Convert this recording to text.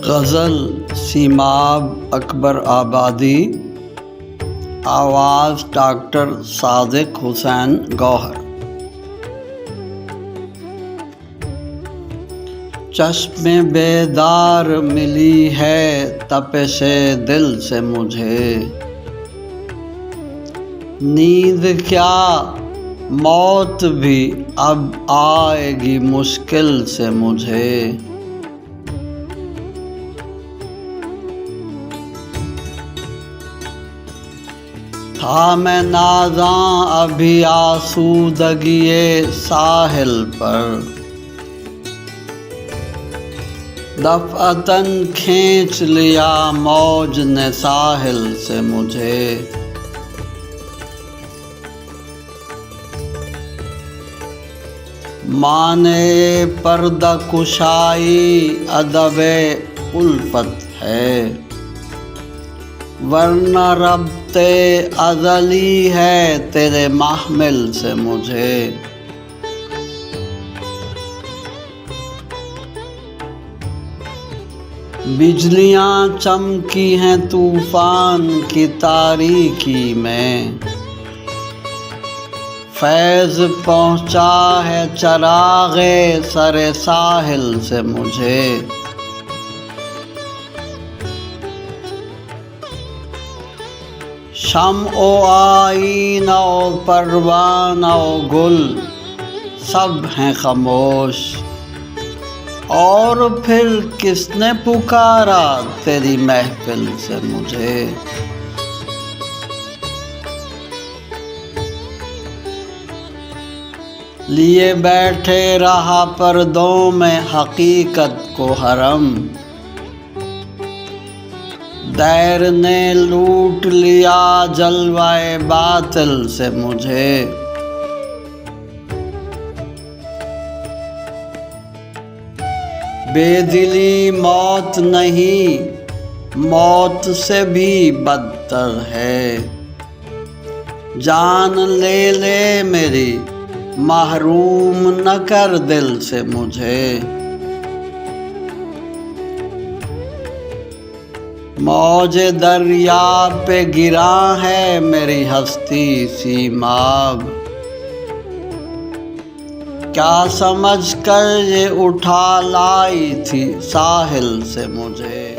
غزل سیماب اکبر آبادی، آواز ڈاکٹر صادق حسین گوہر۔ چشم بیدار ملی ہے تپش دل سے مجھے، نیند کیا موت بھی اب آئے گی مشکل سے مجھے۔ تھا میں نازاں ابھی آسودگی ساحل پر، دفعتاً کھینچ لیا موج نے ساحل سے مجھے۔ معنی پردہ کشائی ادب الفت ہے، ورنہ ربط ازلی ہے تیرے محمل سے مجھے۔ بجلیاں چمکی ہیں طوفان کی تاریکی میں، فیض پہنچا ہے چراغ سر ساحل سے مجھے۔ شمع و آئینہ و پروانہ و گل سب ہیں خاموش، اور پھر کس نے پکارا تیری محفل سے مجھے۔ لیے بیٹھے رہا پردوں میں حقیقت کو حرم، دیر نے لوٹ لیا جلوہ باطل سے مجھے۔ بے دلی موت نہیں، موت سے بھی بدتر ہے، جان لے لے میری محروم نہ کر دل سے مجھے۔ موج دریا پہ گراں ہے میری ہستی سیماب، کیا سمجھ کر یہ اٹھا لائی تھی ساحل سے مجھے۔